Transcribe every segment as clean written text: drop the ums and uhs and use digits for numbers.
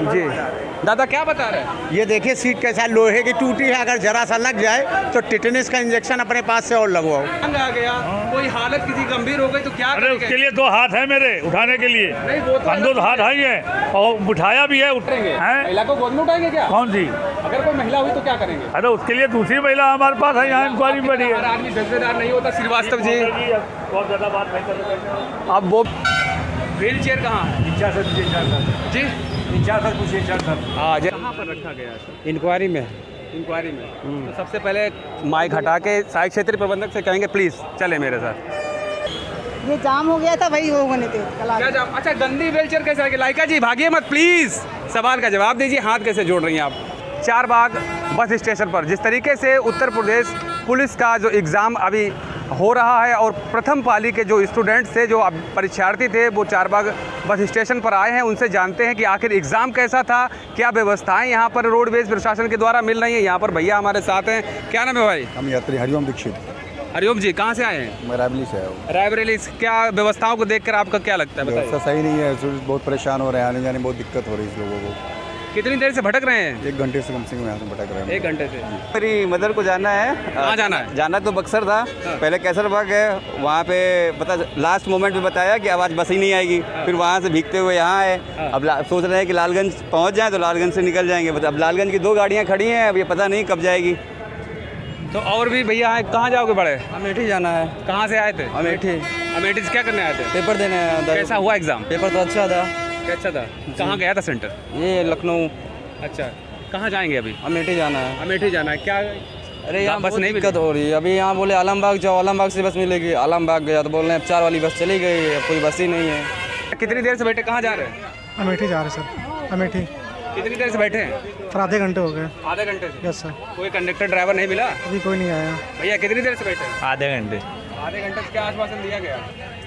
जी दादा क्या बता रहे हैं? ये देखिए सीट कैसा लोहे की टूटी है, अगर जरा सा लग जाए तो टिटेनस का इंजेक्शन अपने पास से और लगवाओ। तंग आ गया, कोई हालत किसी गंभीर हो गई तो क्या अरे करेंगे? उसके लिए 2 हाथ है मेरे उठाने के लिए। नहीं वो तो हम 2 हाथ है है और उठाया भी है करेंगे। हैं? महिला को गोद में उठाएंगे क्या? कौन सी? अगर कोई महिला हुई तो क्या करेंगे? अरे उसके लिए दूसरी महिला हमारे पास है, यहाँ इंक्वायरी पड़ी है। हर आदमी जज्बेदार नहीं होता। श्रीवास्तव जी बहुत ज़्यादा बात नहीं कर सकते। अब वो व्हील चेयर कहाँ है? जी हाँ कहाँ पर रखा गया है? इंक्वायरी में इंक्वायरी में। तो सबसे पहले माइक हटा के सहायक क्षेत्रीय प्रबंधक से कहेंगे प्लीज़ चले मेरे साथ। ये जाम हो गया था भाई, वो होने थे कल क्या जाम? अच्छा गंदी व्हीलचेयर कैसे आएगी? लाइका जी भागिए मत प्लीज़, सवाल का जवाब दीजिए। हाथ कैसे जोड़ रही हैं आप? चारबाग बस स्टेशन पर जिस तरीके से उत्तर प्रदेश पुलिस का जो एग्ज़ाम अभी हो रहा है और प्रथम पाली के जो स्टूडेंट्स थे, जो परीक्षार्थी थे, वो चारबाग बस स्टेशन पर आए हैं। उनसे जानते हैं कि आखिर एग्ज़ाम कैसा था, क्या व्यवस्थाएं यहाँ पर रोडवेज प्रशासन के द्वारा मिल रही हैं। यहाँ पर भैया हमारे साथ हैं। क्या नाम है भाई? हम यात्री हरिओम दीक्षित। हरिओम जी कहाँ से आए हैं? मैं रायबरेली से आया हूँ। रायबरेली। क्या व्यवस्थाओं को देखकर आपका क्या लगता है, व्यवस्था बताइए? सही नहीं है, बहुत परेशान हो रहे हैं, आने जाने में बहुत दिक्कत हो रही है इस लोगों को। कितनी देर से भटक रहे हैं? 1 घंटे से कम से कम यहाँ से भटक रहे हैं। 1 घंटे से। मेरी मदर को जाना है। कहाँ जाना है? जाना तो बक्सर था, पहले कैसरबाग है, वहाँ पे पता लास्ट मोमेंट में बताया कि आवाज़ बस ही नहीं आएगी। फिर वहाँ से भीगते हुए यहाँ आए। अब सोच रहे हैं कि लालगंज पहुँच जाएँ तो लालगंज से निकल जाएंगे। अब लालगंज की 2 गाड़ियाँ खड़ी हैं, अब ये पता नहीं कब जाएगी। तो और भी भैया हैं, कहाँ जाओगे बड़े? अमेठी जाना है। कहाँ से आए थे? अमेठी अमेठी से क्या करने आए थे? पेपर देने आया था। कैसा हुआ एग्ज़ाम? पेपर तो अच्छा था। कैसा था? कहाँ गया था सेंटर? ये लखनऊ अच्छा कहाँ जाएंगे अभी? अमेठी जाना है। अमेठी जाना है। क्या अरे यहाँ बस बस नहीं दिक्कत हो रही है। अभी यहाँ बोले आलमबाग जाओ, आलमबाग से बस मिलेगी। आलमबाग गया तो बोल रहे हैं 4 वाली बस चली गई, अब कोई बस ही नहीं है। कितनी देर से बैठे? कहाँ जा रहे हैं? अमेठी जा रहे सर, अमेठी। कितनी देर से बैठे हैं? सर आधे घंटे हो गए। आधे घंटे से। Yes sir. कोई कंडक्टर ड्राइवर नहीं मिला? अभी कोई नहीं आया। भैया कितनी देर से बैठे हैं? आधे घंटे। आधे घंटे से क्या आश्वासन दिया गया?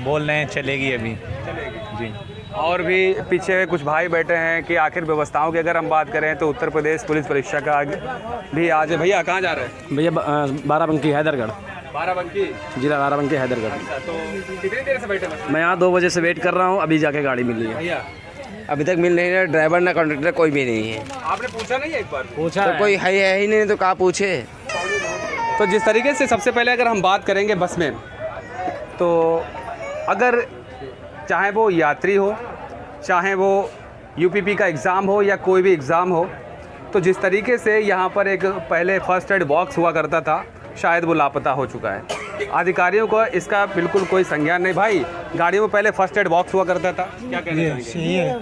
बोल रहे हैं चलेगी अभी। चलेगी जी। और भी पीछे कुछ भाई बैठे हैं कि आखिर व्यवस्थाओं की अगर हम बात करें तो उत्तर प्रदेश पुलिस परीक्षा का भी आज है। भैया कहाँ जा रहे हैं? भैया बाराबंकी हैदरगढ़, बाराबंकी जिला बाराबंकी हैदरगढ़। तो कितनी देर से बैठे बस? मैं यहाँ 2 बजे से वेट कर रहा हूँ, अभी जाके गाड़ी मिली है। भैया अभी तक मिल नहीं रहा, ड्राइवर ना कंडक्टर कोई भी नहीं है। आपने पूछा नहीं है एक बार? पूछा तो कोई है ही नहीं तो कहाँ पूछे। तो जिस तरीके से सबसे पहले अगर हम बात करेंगे बस में, तो अगर चाहे वो यात्री हो, चाहे वो यूपीपी का एग्ज़ाम हो या कोई भी एग्ज़ाम हो, तो जिस तरीके से यहाँ पर एक पहले फर्स्ट एड बॉक्स हुआ करता था, शायद वो लापता हो चुका है। अधिकारियों को इसका बिल्कुल कोई संज्ञान नहीं। भाई गाड़ियों में पहले फर्स्ट एड बॉक्स हुआ करता था, क्या कहते हैं? सही है,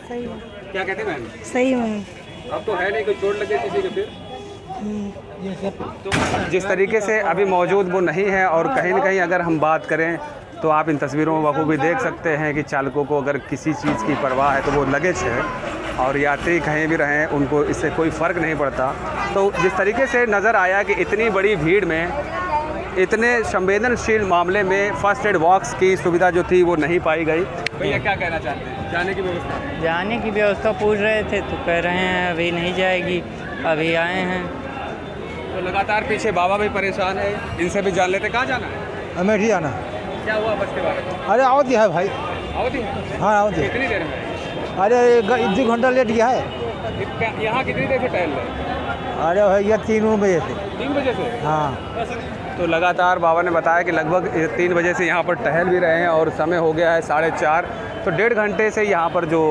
क्या कहते हैं मैम? सही में। अब तो है नहीं, कोई चोट लगे किसी को फिर। तो जिस तरीके से अभी मौजूद वो नहीं है। और कहीं ना कहीं अगर हम बात करें तो आप इन तस्वीरों में बखूबी देख सकते हैं कि चालकों को अगर किसी चीज़ की परवाह है तो वो लगेज है, और यात्री कहीं भी रहें उनको इससे कोई फ़र्क नहीं पड़ता। तो जिस तरीके से नज़र आया कि इतनी बड़ी भीड़ में, इतने संवेदनशील मामले में फर्स्ट एड बॉक्स की सुविधा जो थी वो नहीं पाई गई। भैया क्या कहना चाहते हैं? जाने की व्यवस्था? जाने की व्यवस्था पूछ रहे थे तो कह रहे हैं अभी नहीं जाएगी, अभी आए हैं। तो लगातार पीछे बाबा भी परेशान है, इनसे भी जान लेते। कहाँ जाना है? अमेठी जाना। क्या हुआ बस के बारे में? अरे अवधि है भाई। अवधि है? हाँ अवधि। कितनी देर में? अरे 2 घंटा लेट गया है। यहाँ कितनी देर से टहल रहे? अरे भैया 3 बजे से। 3 बजे से? हाँ। तो लगातार बाबा ने बताया कि लगभग 3 बजे से यहाँ पर टहल भी रहे हैं और समय हो गया है 4:30। तो 1.5 घंटे से यहाँ पर जो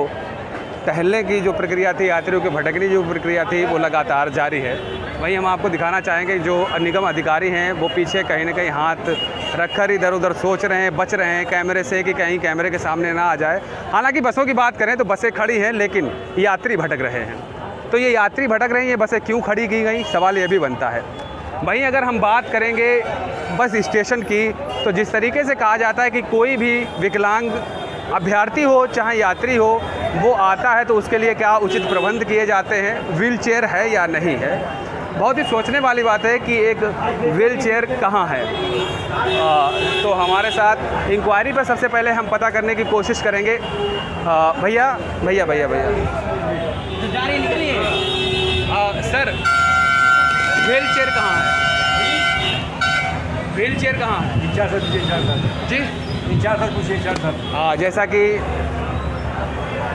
टहलने की जो प्रक्रिया थी, यात्रियों के भटकने की जो प्रक्रिया थी, वो लगातार जारी है। वहीं हम आपको दिखाना चाहेंगे जो निगम अधिकारी हैं वो पीछे कहीं ना कहीं हाथ रखकर इधर उधर सोच रहे हैं, बच रहे हैं कैमरे से कि कहीं कैमरे के सामने ना आ जाए। हालांकि बसों की बात करें तो बसें खड़ी हैं, लेकिन यात्री भटक रहे हैं। तो ये यात्री भटक रहे हैं, ये बसें क्यों खड़ी की गई, सवाल ये भी बनता है। वहीं अगर हम बात करेंगे बस स्टेशन की, तो जिस तरीके से कहा जाता है कि कोई भी विकलांग अभ्यर्थी हो चाहे यात्री हो, वो आता है तो उसके लिए क्या उचित प्रबंध किए जाते हैं, व्हील चेयर है या नहीं है। बहुत ही सोचने वाली बात है कि एक व्हील चेयर कहाँ है। तो हमारे साथ इंक्वायरी पर सबसे पहले हम पता करने की कोशिश करेंगे। भैया भैया भैया भैया सर, व्हील चेयर कहाँ है? व्हील चेयर कहाँ है? जी हाँ, जैसा कि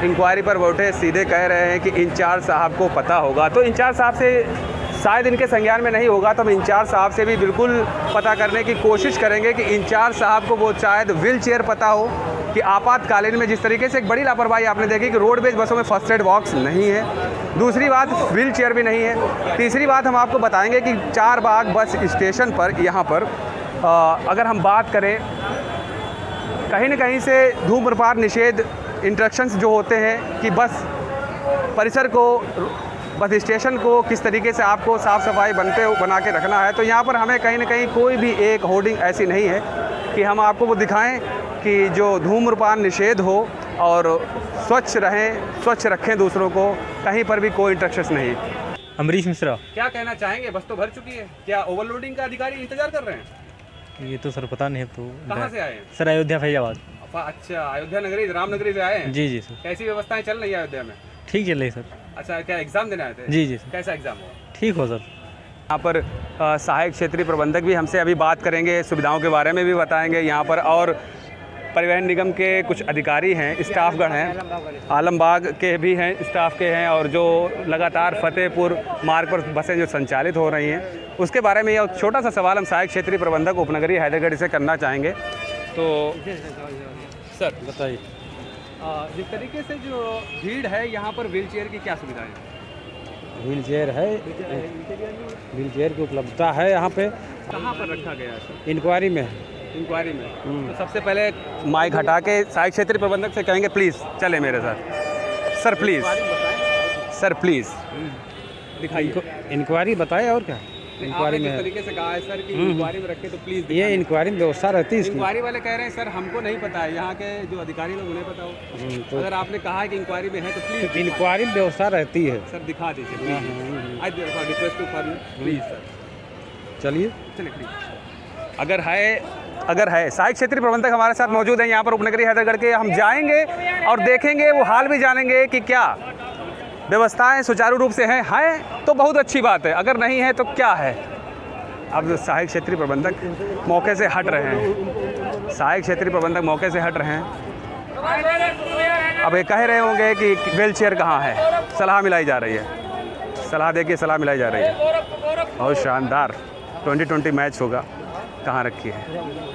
इंक्वायरी पर बैठे सीधे कह रहे हैं कि इंचार्ज साहब को पता होगा। तो इंचार्ज साहब से शायद इनके संज्ञान में नहीं होगा, तो हम इंचार्ज साहब से भी बिल्कुल पता करने की कोशिश करेंगे कि इंचार्ज साहब को वो शायद व्हील चेयर पता हो कि आपातकालीन में जिस तरीके से एक बड़ी लापरवाही आपने देखी कि रोडवेज बसों में फर्स्ट एड बॉक्स नहीं है, दूसरी बात व्हील चेयर भी नहीं है, तीसरी बात हम आपको बताएंगे कि चारबाग बस स्टेशन पर यहाँ पर अगर हम बात करें कहीं न कहीं से धूम्रपान निषेध इंस्ट्रक्शंस जो होते हैं कि बस परिसर को, बस स्टेशन को किस तरीके से आपको साफ़ सफाई बना के रखना है, तो यहाँ पर हमें कहीं न कहीं कोई भी एक होर्डिंग ऐसी नहीं है कि हम आपको वो दिखाएं कि जो धूम्रपान निषेध हो और स्वच्छ रहें, स्वच्छ रखें दूसरों को, कहीं पर भी कोई इंस्ट्रक्शंस नहीं। अमरीश मिश्रा। क्या कहना चाहेंगे? बस तो भर चुकी है, क्या ओवरलोडिंग का अधिकारी इंतजार कर रहे हैं? ये तो सर पता नहीं है। तो कहाँ से आए हैं? सर अयोध्या फैजाबाद। अच्छा, अयोध्या नगरी, रामनगरी से आए हैं? जी जी सर। कैसी व्यवस्थाएं चल रही है अयोध्या में? ठीक चल रही सर। अच्छा, क्या एग्ज़ाम देने आए थे? जी जी सर। कैसा एग्ज़ाम हुआ? ठीक हो सर। यहाँ पर सहायक क्षेत्रीय प्रबंधक भी हमसे अभी बात करेंगे, सुविधाओं के बारे में भी बताएंगे यहाँ पर, और परिवहन निगम के कुछ अधिकारी हैं, स्टाफगण हैं, आलमबाग के भी हैं, स्टाफ के हैं, और जो लगातार फतेहपुर मार्ग पर बसें जो संचालित हो रही हैं उसके बारे में यह छोटा सा सवाल हम सहायक क्षेत्रीय प्रबंधक उपनगरीय हैदरगढ़ से करना चाहेंगे। तो सर बताइए, जिस तरीके से जो भीड़ है यहाँ पर व्हील चेयर की क्या सुविधा है? व्हील चेयर है, व्हील चेयर की उपलब्धता है यहाँ पे। कहाँ पर रखा गया है सर? इंक्वायरी में है। इंक्वायरी में। तो सबसे पहले माइक हटा के सहायक क्षेत्रीय प्रबंधक से कहेंगे प्लीज़ चले मेरे साथ। सर प्लीज़, सर प्लीज़ दिखाइए। इंक्वायरी बताए और क्या? इंक्वायरी जिस में तरीके से कहा है सर कि इंक्वायरी में रखे तो प्लीज़। ये इंक्वायरी में व्यवस्था रहती है इसकी। इंक्वायरी वाले कह रहे हैं सर हमको नहीं पता है, यहाँ के जो अधिकारी लोग उन्हें पता हो। तो अगर आपने कहा है कि इंक्वायरी में है तो प्लीज़ इंक्वायरी में व्यवस्था रहती है। सर दिखा दीजिए I request to for please sir. चलिए चलिए प्लीज़। अगर है सहायक क्षेत्रीय प्रबंधक हमारे साथ मौजूद हैं यहाँ पर उपनगरीय हैदरगढ़ के, हम जाएंगे और देखेंगे, वो हाल भी जानेंगे कि क्या व्यवस्थाएं सुचारू रूप से हैं तो बहुत अच्छी बात है, अगर नहीं है तो क्या है। अब सहायक क्षेत्रीय प्रबंधक मौके से हट रहे हैं, सहायक क्षेत्रीय प्रबंधक मौके से हट रहे हैं। अब ये कह रहे होंगे कि व्हील चेयर कहाँ है, सलाह मिलाई जा रही है, सलाह देखिए, सलाह मिलाई जा रही है। बहुत शानदार 2020 मैच होगा, कहाँ रखी है।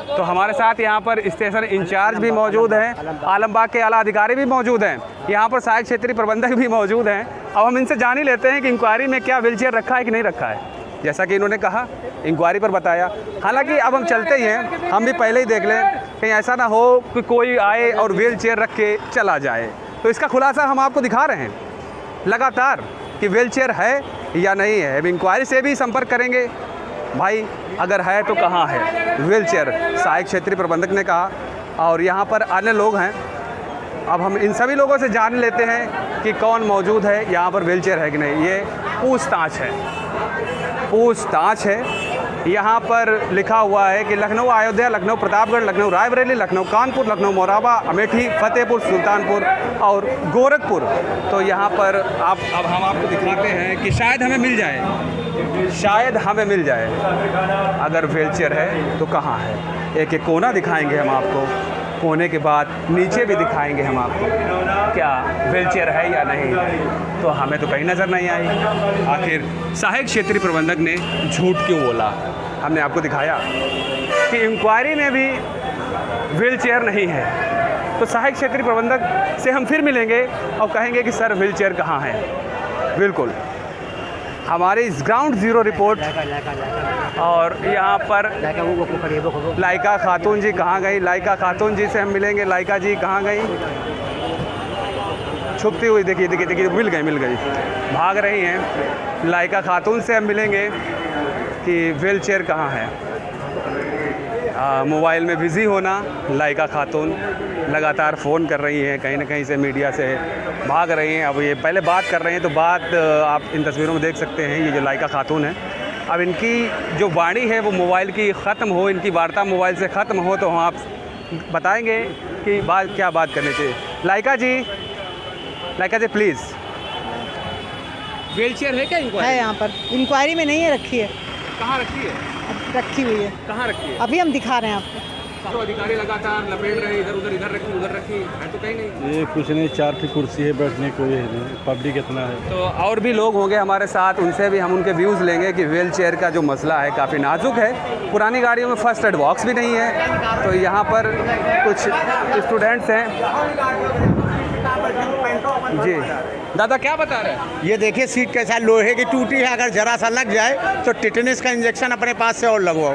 तो हमारे साथ यहाँ पर स्टेशन इंचार्ज भी मौजूद हैं, आलमबाग के आला अधिकारी भी मौजूद हैं, यहाँ पर सहायक क्षेत्रीय प्रबंधक भी मौजूद हैं। अब हम इनसे जान ही लेते हैं कि इंक्वायरी में क्या व्हील चेयर रखा है कि नहीं रखा है। जैसा कि इन्होंने कहा इंक्वायरी पर बताया, हालांकि अब हम चलते ही हैं, हम भी पहले ही देख लें कहीं ऐसा ना हो कि कोई आए और व्हील चेयर रख के चला जाए। तो इसका खुलासा हम आपको दिखा रहे हैं लगातार कि व्हील चेयर है या नहीं है। अब इंक्वायरी से भी संपर्क करेंगे, भाई अगर है तो कहाँ है व्हील चेयर, सहायक क्षेत्रीय प्रबंधक ने कहा, और यहाँ पर अन्य लोग हैं। अब हम इन सभी लोगों से जान लेते हैं कि कौन मौजूद है यहाँ पर, व्हील चेयर है कि नहीं। ये पूछताछ है, पूछताछ है। यहाँ पर लिखा हुआ है कि लखनऊ अयोध्या, लखनऊ प्रतापगढ़, लखनऊ रायबरेली, लखनऊ कानपुर, लखनऊ मोराबा, अमेठी, फतेहपुर, सुल्तानपुर और गोरखपुर। तो यहाँ पर अब हम आपको दिखाते हैं कि शायद हमें मिल जाए, शायद हमें मिल जाए। अगर व्हील चेयर है तो कहाँ है, एक एक कोना दिखाएंगे हम आपको, कोने के बाद नीचे भी दिखाएंगे हम आपको क्या व्हील चेयर है या नहीं। तो हमें तो कहीं नज़र नहीं आई। आखिर सहायक क्षेत्रीय प्रबंधक ने झूठ क्यों बोला? हमने आपको दिखाया कि इंक्वायरी में भी व्हील चेयर नहीं है। तो सहायक क्षेत्रीय प्रबंधक से हम फिर मिलेंगे और कहेंगे कि सर व्हील चेयर कहाँ है। बिल्कुल हमारी ग्राउंड ज़ीरो रिपोर्ट। और यहाँ पर लाइका खातून जी कहाँ गई? लाइका खातून जी से हम मिलेंगे। लाइका जी कहाँ गई? छुपती हुई, देखिए देखिए देखिए, मिल गई, भाग रही हैं। लाइका खातून से हम मिलेंगे कि व्हील चेयर कहाँ है। मोबाइल में बिज़ी होना, लाइका खातून लगातार फ़ोन कर रही हैं, कहीं ना कहीं से मीडिया से भाग रही हैं। अब ये पहले बात कर रहे हैं तो बात आप इन तस्वीरों में देख सकते हैं, ये जो लाइका खातून है, अब इनकी जो वाणी है वो मोबाइल की ख़त्म हो, इनकी वार्ता मोबाइल से ख़त्म हो, तो हम आप बताएंगे कि क्या बात करनी चाहिए। लाइका जी प्लीज़, व्हील चेयर है क्या इंक्वायरी? है यहाँ पर, इंक्वायरी में नहीं है, रखी है। कहाँ रखी है? रखी हुई है। कहाँ रखी है? अभी हम दिखा रहे हैं आपको। जो अधिकारी लगातार लपेट रहे इधर उधर उधर रखी है तो कहीं नहीं। ये कुछ नहीं, 4 की कुर्सी है, बैठने को ये नहीं, पब्लिक इतना है। तो और भी लोग होंगे हमारे साथ, उनसे भी हम उनके व्यूज़ लेंगे कि व्हील चेयर का जो मसला है काफ़ी नाजुक है। पुरानी गाड़ियों में फर्स्ट एड बॉक्स भी नहीं है। तो यहाँ पर कुछ स्टूडेंट्स हैं जी। दादा क्या बता रहे हैं? ये देखिए सीट कैसा लोहे की टूटी है, अगर जरा सा लग जाए तो टिटेनस का इंजेक्शन अपने पास से और लगवाओ।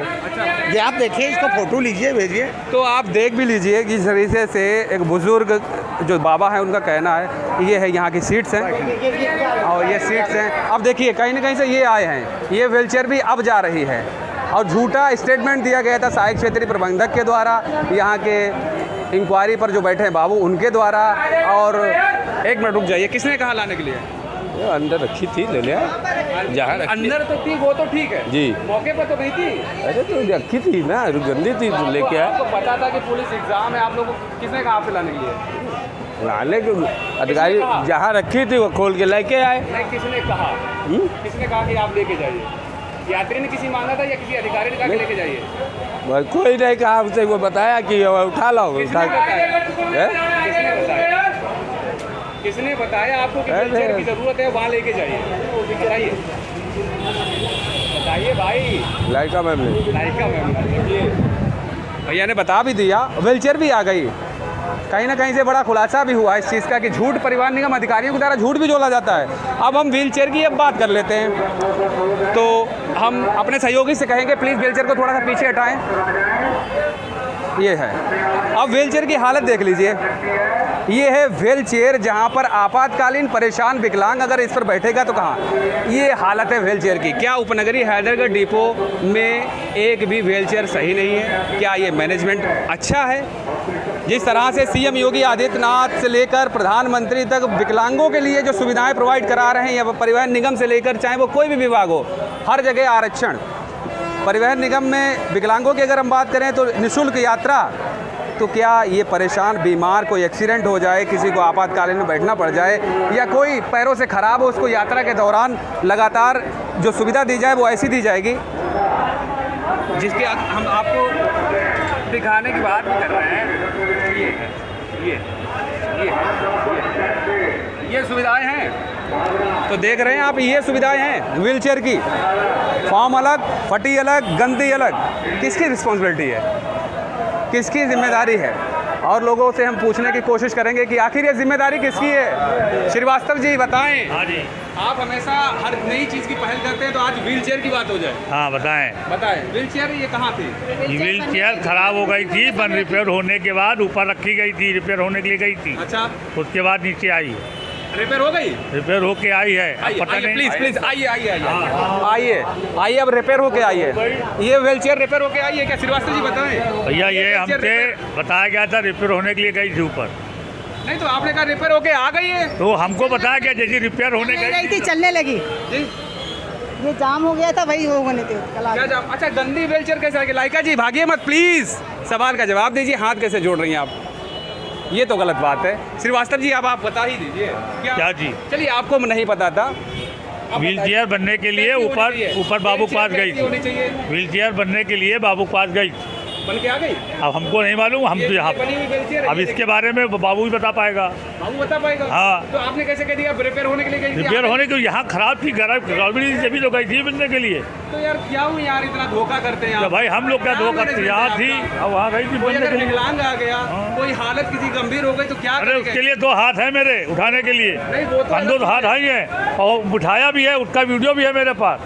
ये आप देखिए, इसको फोटो लीजिए, भेजिए। तो आप देख भी लीजिए कि इस तरीके से एक बुज़ुर्ग जो बाबा है उनका कहना है। ये है यहाँ की सीट्स हैं और ये सीट्स हैं। अब देखिए कहीं ना कहीं से ये आए हैं, ये व्हीलचेयर भी अब जा रही है और झूठा स्टेटमेंट दिया गया था सहायक क्षेत्रीय प्रबंधक के द्वारा, यहाँ के इंक्वायरी पर जो बैठे हैं बाबू उनके द्वारा। और एक मिनट रुक जाइए, किसने कहा लाने के लिए? अंदर रखी थी, ले लिया जहाँ अंदर तो थी, वो तो ठीक है जी, मौके पर तो नहीं थी। अरे तो रखी थी ना, गंदी थी तो लेके आए। आपको पता था कि पुलिस एग्जाम है, आप लोगों को किसने कहा आपसे लाने के लिए? लाने के अधिकारी जहाँ रखी थी वो खोल के लेके आए। नहीं, किसने कहा? किसने कहा कि आप लेके जाइए? यात्री ने किसी मांगा था या किसी अधिकारी ने कहा कि लेके जाइए? कोई नहीं कहा, उसे वो बताया कि उठा लो। किसने बताया? किसने बताया आपको कि व्हीलचेयर की ज़रूरत है, वहाँ लेके जाइए? बताइए बताइए भाई। लाइका मैम ने, लाइका मैम भैया ने बता भी दिया, व्हीलचेयर भी आ गई। कहीं ना कहीं से बड़ा खुलासा भी हुआ इस चीज़ का कि झूठ परिवहन निगम अधिकारियों के द्वारा झूठ भी जोड़ा जाता है। अब हम व्हीलचेयर की अब बात कर लेते हैं। तो हम अपने सहयोगी से कहेंगे प्लीज़ व्हीलचेयर को थोड़ा सा पीछे हटाएं। ये है, अब व्हीलचेयर की हालत देख लीजिए। ये है व्हीलचेयर जहाँ पर आपातकालीन परेशान विकलांग अगर इस पर बैठेगा तो कहाँ, ये हालत है व्हीलचेयर की। क्या उपनगरीय हैदरगढ़ डिपो में एक भी व्हीलचेयर सही नहीं है? क्या ये मैनेजमेंट अच्छा है? जिस तरह से सीएम योगी आदित्यनाथ से लेकर प्रधानमंत्री तक विकलांगों के लिए जो सुविधाएं प्रोवाइड करा रहे हैं, या परिवहन निगम से लेकर चाहे वो कोई भी विभाग हो, हर जगह आरक्षण। परिवहन निगम में विकलांगों की अगर हम बात करें तो निःशुल्क यात्रा। तो क्या ये परेशान बीमार कोई एक्सीडेंट हो जाए, किसी को आपातकालीन में बैठना पड़ जाए, या कोई पैरों से ख़राब हो, उसको यात्रा के दौरान लगातार जो सुविधा दी जाए वो ऐसी दी जाएगी जिसके हम आपको दिखाने की बात भी कर रहे हैं। ये है, ये सुविधाएं हैं। तो देख रहे हैं आप, ये सुविधाएं हैं व्हीलचेयर की। फॉर्म अलग, फटी अलग, गंदी अलग। किसकी रिस्पॉन्सिबिलिटी है, किसकी जिम्मेदारी है? और लोगों से हम पूछने की कोशिश करेंगे कि आखिर ये जिम्मेदारी किसकी है। श्रीवास्तव जी बताएं। हाँ जी, आप हमेशा हर नई चीज़ की पहल करते हैं, तो आज व्हीलचेयर की बात हो जाए। हाँ बताएं। व्हीलचेयर ये कहाँ थी? व्हील चेयर खराब हो गई थी, बन रिपेयर होने के बाद ऊपर रखी गई थी, रिपेयर होने के लिए गई थी। अच्छा, उसके बाद नीचे आई, रिपेयर हो गई? रिपेयर होके आई है। पता नहीं, प्लीज आइए आइए, अब रिपेयर होके आई है। ये व्हीलचेयर रिपेयर होके आई है क्या? श्रीवास्तव जी बताएं। भैया ये हमसे बताया गया था रिपेयर होने के लिए गई थी ऊपर। नहीं तो आपने कहा रिपेयर होके आ गई है। तो हमको बताया गया जैसे रिपेयर होने गई थी, चलने लगी। जी, ये जाम हो गया था, वही वो बने थे कल क्या जाम? अच्छा, गंदी व्हीलचेयर कैसे आ गई? लाइका जी भागिए मत प्लीज, सवाल का जवाब दीजिए। हाथ कैसे जोड़ रही हैं आप? ये तो गलत बात है। श्रीवास्तव जी अब आप बता ही दीजिए। क्या जी? चलिए, आपको नहीं पता था। व्हील चेयर बनने के लिए ऊपर बाबू के पास गई थी। व्हील चेयर बनने के लिए बाबू के पास गई, बन के आ गई। अब हमको नहीं मालूम, हम तो यहाँ अब इसके बारे में बाबू ही बता पाएगा। बाबू बता पाएगा। हाँ, तो आपने कैसे कह दिया रिपेयर होने के लिए गई थी? रिपेयर होने के यहाँ खराब थी, गड़बड़ी जब तो गई थी बनने के लिए। तो यार क्या हूँ यार, इतना धोखा करते हैं तो भाई हम लोग क्या धोखा करते? यहाँ थी और वहाँ गई थी कोई बनने अगर के लिए। विकलांग आ गया, कोई हालत किसी गंभीर हो गई तो क्या अरे उसके लिए 2 हाथ है मेरे उठाने के लिए, नहीं वो तो कंधों 2 हाथ आई है और उठाया भी है, उसका वीडियो भी है मेरे पास।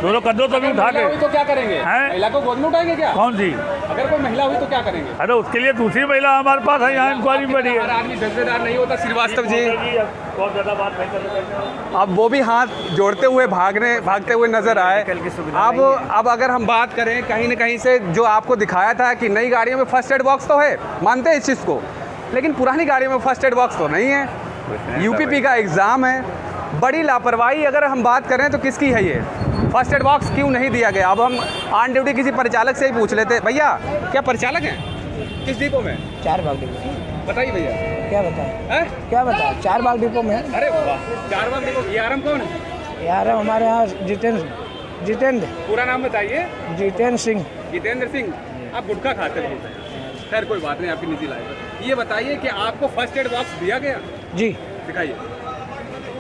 दोनों कंधों से भी उठा के। तो क्या करेंगे? महिला को गोद में उठाएंगे क्या? कौन सी? अगर कोई महिला हुई तो क्या करेंगे? अरे उसके लिए दूसरी महिला हमारे पास है, यहाँ इंक्वायरी बड़ी है। हर आदमी जज्बेदार नहीं होता श्रीवास्तव जी। बहुत ज़्यादा बात नहीं कर सकते। अब वो भी हाथ जोड़ते हुए भागते हुए नजर आए। अब अगर हम बात करें कहीं ना कहीं से जो आपको दिखाया था कि नई गाड़ियों में फर्स्ट एड बॉक्स तो है, मानते हैं इस चीज़ को, लेकिन पुरानी गाड़ियों में फर्स्ट एड बॉक्स तो नहीं है। यूपीपी का एग्ज़ाम है। बड़ी लापरवाही अगर हम बात करें तो किसकी है ये? फर्स्ट एड बॉक्स क्यों नहीं दिया गया? अब हम ऑन ड्यूटी किसी परिचालक से ही पूछ लेते। भैया क्या परिचालक हैं किस डिपो में? 4 बाग डिपो। बताइए भैया। क्या बताएं? क्या बताएं? 4 बाग डिपो में। अरे वाह, 4 बाग डिपो। यारम कौन है? यार हमारे यहाँ जितेंद्र। पूरा नाम बताइए। जितेंद्र सिंह। जितेंद्र सिंह। आप गुटखा खाते हैं? खैर कोई बात नहीं, आपकी निजी लाइफ है। ये बताइए कि आपको फर्स्ट एड बॉक्स दिया गया? जी दिखाइए।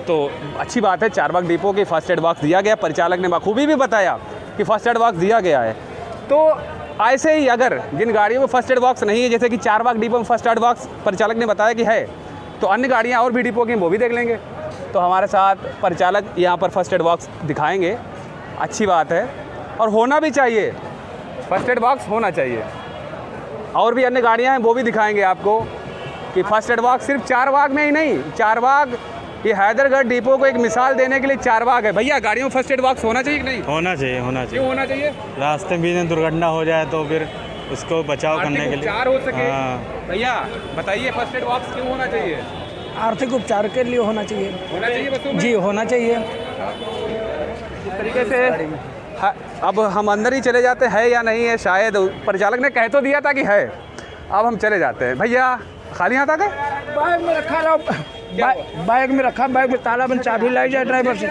तो अच्छी बात है, चारबाग डिपो के फर्स्ट एड बॉक्स दिया गया। परिचालक ने बखूबी भी बताया कि फर्स्ट एड बॉक्स दिया गया है। तो ऐसे ही अगर जिन गाड़ियों में फर्स्ट एड बॉक्स नहीं है, जैसे कि चारबाग डिपो में फर्स्ट एड बॉक्स परिचालक ने बताया कि है, तो अन्य गाड़ियाँ और भी डिपो की वो भी देख लेंगे। तो हमारे साथ परिचालक यहाँ पर फर्स्ट एड बॉक्स दिखाएंगे। अच्छी बात है और होना भी चाहिए, फर्स्ट एड बॉक्स होना चाहिए। और भी अन्य गाड़ियाँ हैं वो भी दिखाएंगे आपको कि फर्स्ट एड बॉक्स सिर्फ चारबाग में ही नहीं, चारबाग ये हैदरगढ़ डिपो को एक मिसाल देने के लिए चारबाग है। भैया गाड़ियों में फर्स्ट एड बॉक्स होना चाहिए कि नहीं? होना चाहिए, होना क्यों होना चाहिए? रास्ते में दुर्घटना हो जाए तो फिर उसको बचाव करने के लिए उपचार हो सके। हाँ। भैया बताइए फर्स्ट एड बॉक्स क्यों होना चाहिए? आर्थिक उपचार के लिए होना चाहिए। होना चाहिए बच्चों में? जी होना चाहिए। इस तरीके से अब हम अंदर ही चले जाते हैं या नहीं है, शायद परिचालक ने कह तो दिया था कि है। अब हम चले जाते हैं। भैया खाली हाथ आ गए? बैग में रखा रहा, बैग में रखा, बैग में ताला बंद, चाबी लाई जाए ड्राइवर से।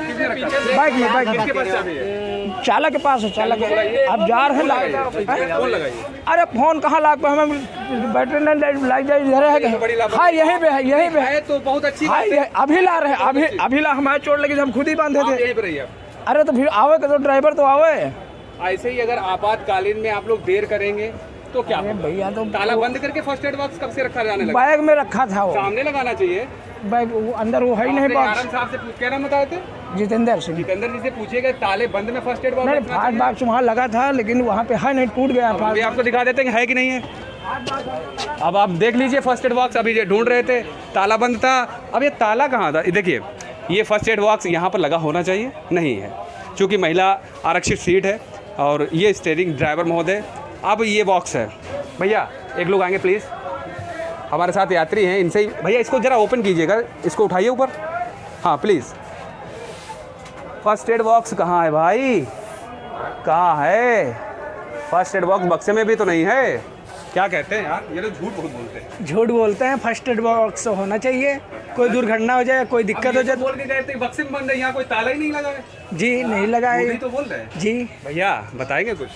बाइक में, बाइक किसके पास में चाबी है? चालक के पास है, चालक है। अब जा रहे हैं, फोन लगाइए। अरे फोन कहाँ लाग पे, हमें बैटरी नहीं लाई जाए, इधर है। हाँ यहीं पे है, यहीं पे है। तो बहुत अच्छी हाँ अभी ला रहे हैं, अभी ला, हमारे चोट लगी, हम खुद ही बांधे थे। यहीं पर रहिए। अरे तो फिर आवे तो ड्राइवर तो आवे। ऐसे ही अगर आपातकालीन में आप लोग देर करेंगे तो क्या होगा? भैया तो ताला बंद करके फर्स्ट एड बॉक्स कब से रखा जाने लगा? बैग में रखा था वो, सामने लगाना चाहिए। बैग अंदर वो है ही नहीं आपने बॉक्स। आराम साहब से क्या नाम बताए थे? जितेंद्र सिंह। जितेंद्र जी से पूछिएगा ताले बंद में फर्स्ट एड बॉक्स नहीं, रखना फास्ट चाहिए? बॉक्स वहाँ लगा था, लेकिन वहाँ पे है नहीं, टूट गया। अब अभी आपको दिखा देते हैं कि है कि नहीं है। अब आप देख लीजिए फर्स्ट एड बॉक्स, अभी ये ढूंढ रहे थे, ताला बंद था। अब ये ताला कहाँ था? ये देखिए, ये फर्स्ट एड बॉक्स यहाँ पर लगा होना चाहिए, नहीं है, क्योंकि महिला आरक्षित सीट है और ये स्टीयरिंग ड्राइवर महोदय। अब ये बॉक्स है। भैया एक लोग आएंगे प्लीज़, हमारे साथ यात्री हैं, इनसे ही भैया इसको ज़रा ओपन कीजिएगा, इसको उठाइए ऊपर। हाँ प्लीज़। फर्स्ट एड बॉक्स कहाँ है भाई, कहाँ है फर्स्ट एड बॉक्स? बक्से में भी तो नहीं है। क्या कहते हैं यार, ये लोग झूठ बहुत बोलते हैं। झूठ बोलते हैं, फर्स्ट एड बॉक्स होना चाहिए। कोई दुर्घटना हो जाए, कोई दिक्कत हो जाए। बोल के गए थे बक्से में बंद है, यहाँ कोई ताला ही नहीं लगा है। जी नहीं लगा है। तो बोल रहे हैं जी भैया, बताएंगे कुछ?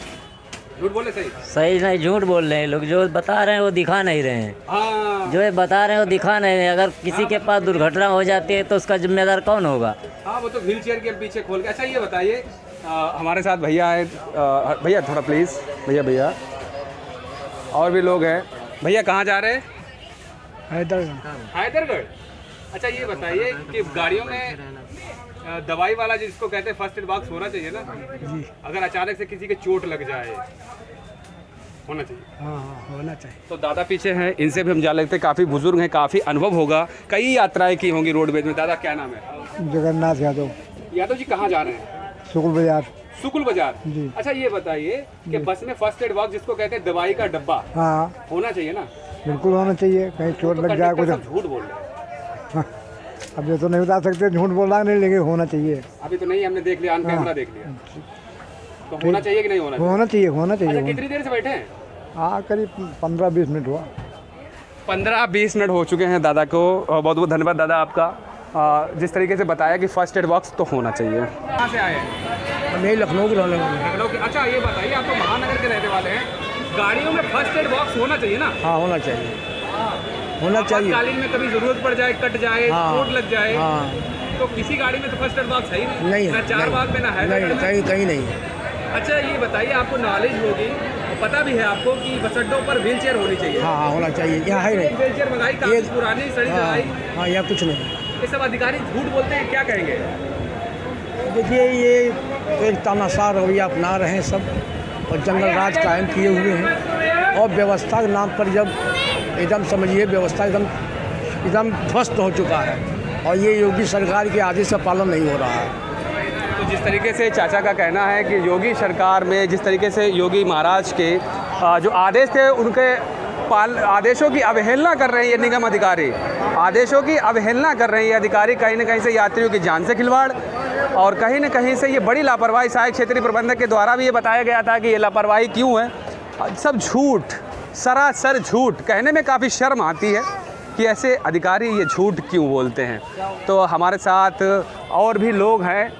झूठ बोले सही? सही नहीं, झूठ बोल रहे हैं लोग। जो बता रहे हैं वो दिखा नहीं रहे हैं। हाँ जो ये बता रहे हैं वो दिखा नहीं रहे हैं। अगर किसी के पास दुर्घटना हो जाती है तो उसका जिम्मेदार कौन होगा? हाँ, वो तो व्हील चेयर के पीछे खोल के। अच्छा ये बताइए, हमारे साथ भैया है, भैया थोड़ा प्लीज़, भैया और भी लोग हैं। भैया कहाँ जा रहे हैं? हैदरगढ़। अच्छा ये बताइए कि गाड़ियों में दवाई वाला जिसको कहते हैं फर्स्ट एड बॉक्स होना चाहिए ना जी? अगर अचानक से किसी के चोट लग जाए, होना चाहिए? हाँ होना चाहिए। तो दादा पीछे हैं, इनसे भी हम जान लेते हैं। काफ़ी बुजुर्ग हैं, काफ़ी अनुभव होगा, कई यात्राएं की होंगी रोडवेज में। दादा क्या नाम है? जगन्नाथ यादव। यादव जी कहाँ जा रहे हैं? सुकुल बाजार। सुकुल बाजार जी। अच्छा ये बताइए कि बस में फर्स्ट एड बॉक्स जिसको कहते हैं दवाई का डब्बा, हाँ होना चाहिए ना? बिल्कुल होना चाहिए, कहीं चोट लग जाए कुछ। झूठ बोल रहे हैं। अब ये तो नहीं बता सकते, झूठ बोलना नहीं, लेकिन होना चाहिए। अभी तो नहीं, हमने देख लिया, ऑन कैमरा देख लिया। तो होना चाहिए कि नहीं होना चाहिए? होना चाहिए, होना अच्छा चाहिए। कितनी देर से बैठे हैं? हाँ करीब 15-20 मिनट हुआ। 15-20 मिनट हो चुके हैं दादा को। बहुत बहुत धन्यवाद दादा आपका, जिस तरीके से बताया कि फर्स्ट एड बॉक्स तो होना चाहिए। कहाँ से आए हैं? नहीं लखनऊ के रहने वाले। लखनऊ के। अच्छा ये बताइए, आप तो महानगर के रहने वाले हैं, गाड़ियों में फर्स्ट एड बॉक्स होना चाहिए ना? हाँ होना चाहिए, होना चाहिए। आपातकालीन में कभी जरूरत पड़ जाए, कट जाए, हाँ, चोट लग जाए, हाँ। तो किसी गाड़ी में तो फर्स्ट एड बॉक्स है ही नहीं है, ना चारबाग में, ना हैदरगढ़ में। कहीं नहीं है। अच्छा ये बताइए, आपको नॉलेज होगी, पता भी है आपको कि बस अड्डों पर व्हील चेयर होनी चाहिए? हाँ होना चाहिए, यहाँ है नहीं। व्हील चेयर मंगाई, काफी पुरानी सड़ी चलाई। हाँ यहाँ कुछ नहीं। ये सब अधिकारी झूठ बोलते हैं, क्या कहेंगे? देखिए ये एक तानाशाह रवैया अपना रहे हैं सब, और जंगल राज कायम किए हुए हैं, और व्यवस्था के नाम पर जब एकदम समझिए व्यवस्था एकदम ध्वस्त हो चुका है, और ये योगी सरकार के आदेश का पालन नहीं हो रहा है। तो जिस तरीके से चाचा का कहना है कि योगी सरकार में जिस तरीके से योगी महाराज के जो आदेश थे उनके आदेशों की अवहेलना कर रहे हैं ये निगम अधिकारी, आदेशों की अवहेलना कर रहे हैं ये अधिकारी। कहीं ना कहीं से यात्रियों की जान से खिलवाड़, और कहीं ना कहीं से ये बड़ी लापरवाही। सहायक क्षेत्रीय प्रबंधक के द्वारा भी ये बताया गया था कि ये लापरवाही क्यों है, सब झूठ, सरासर झूठ। कहने में काफ़ी शर्म आती है कि ऐसे अधिकारी ये झूठ क्यों बोलते हैं। तो हमारे साथ और भी लोग हैं,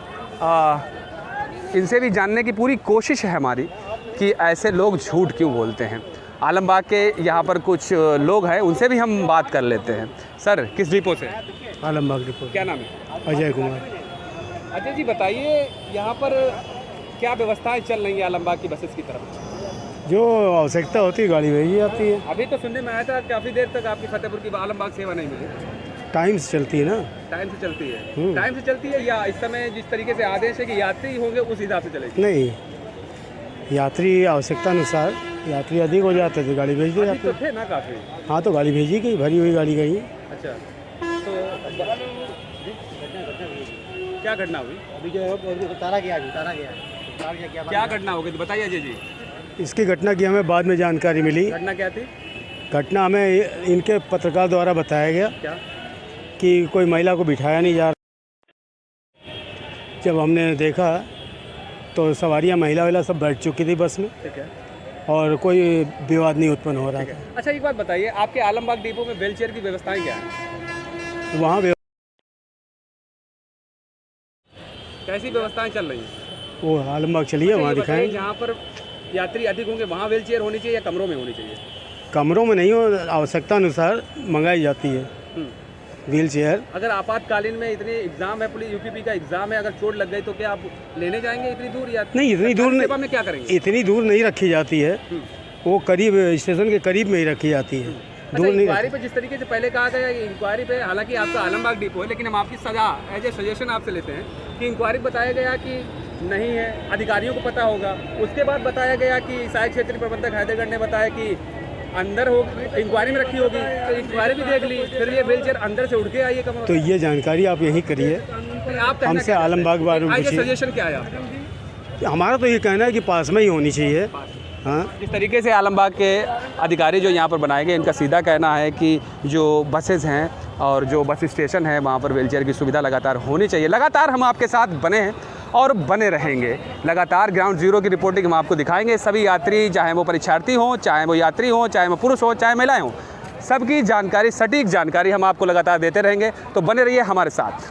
इनसे भी जानने की पूरी कोशिश है हमारी कि ऐसे लोग झूठ क्यों बोलते हैं। आलमबाग के यहाँ पर कुछ लोग हैं, उनसे भी हम बात कर लेते हैं। सर, किस डिपो से? आलमबाग डिपो। क्या नाम है? अजय कुमार। अजय जी, बताइए यहाँ पर क्या व्यवस्थाएं चल रही हैं आलमबाग की बसेस की तरफ? जो आवश्यकता होती है गाड़ी भेजी जाती है। अभी तो सुनने में आया था काफ़ी देर तक आपकी फतेहपुर की आलमबाग सेवा नहीं मिली। टाइम से चलती है ना। टाइम से चलती है? टाइम से चलती है या इस समय जिस तरीके से आदेश है कि यात्री होंगे उस हिसाब से चलेगी? नहीं, यात्री आवश्यकता अनुसार यात्री अधिक हो जाते थे गाड़ी भेज दी जाती तो थे ना काफ़ी। हाँ, तो गाड़ी भेजी गई, भरी हुई गाड़ी गई। अच्छा, तो क्या घटना हुई? अभी जो उतारा गया क्या घटना हो गई, तो बताइए अजय जी। इसकी घटना की हमें बाद में जानकारी मिली। घटना क्या थी? घटना हमें इनके पत्रकार द्वारा बताया गया क्या? कि कोई महिला को बिठाया नहीं जा रहा। जब हमने देखा तो सवारियां महिला वाला सब बैठ चुकी थी बस में। ठीक है। और कोई विवाद नहीं उत्पन्न हो रहा था। अच्छा, एक बात बताइए, आपके आलमबाग डिपो में व्हील चेयर की व्यवस्थाएं क्या है? वहाँ कैसी व्यवस्थाएं चल रही हैं? वो आलमबाग चलिए, वहाँ दिखाएं। जहाँ पर यात्री अधिक होंगे वहाँ व्हील चेयर होनी चाहिए या कमरों में होनी चाहिए? कमरों में नहीं हो, आवश्यकता अनुसार मंगाई जाती है व्हील चेयर। अगर आपातकालीन में इतने एग्जाम है, पुलिस यूपीपी का एग्जाम है, अगर चोट लग गई तो क्या आप लेने जाएंगे इतनी दूर? या नहीं, इतनी दूर सेवा में क्या करेंगे? इतनी दूर नहीं रखी जाती है। वो करीब स्टेशन के करीब में ही रखी जाती है। दूर नहीं। इंक्वायरी पे जिस तरीके से पहले कहा गया, इंक्वायरी पे हालांकि आपका आलमबाग डिपो है, लेकिन हम आपकी सजा एज ए सजेशन आपसे लेते हैं कि इंक्वायरी बताया गया कि नहीं है, अधिकारियों को पता होगा। उसके बाद बताया गया कि सहायक क्षेत्रीय प्रबंधक हैदरगढ़ ने बताया कि अंदर हो, इंक्वायरी में रखी होगी, तो इंक्वायरी भी देख ली, फिर ये व्हील चेयर अंदर से उठ के आई है कमरों। तो ये जानकारी आप यही करिए, आप हमसे आलमबाग बारे में पूछिए। सजेशन क्या है आपका? हमारा तो ये कहना है कि पास में ही होनी चाहिए। हाँ, जिस तरीके से आलमबाग के अधिकारी जो यहाँ पर बनाए गए, इनका सीधा कहना है कि जो बसेस हैं और जो बस स्टेशन है वहाँ पर व्हीलचेयर की सुविधा लगातार होनी चाहिए। लगातार हम आपके साथ बने हैं और बने रहेंगे। लगातार ग्राउंड जीरो की रिपोर्टिंग हम आपको दिखाएंगे। सभी यात्री, चाहे वो परीक्षार्थी हों, चाहे वो यात्री हों, चाहे वो पुरुष हों, चाहे महिलाएं हों, सबकी जानकारी, सटीक जानकारी हम आपको लगातार देते रहेंगे। तो बने रहिए हमारे साथ।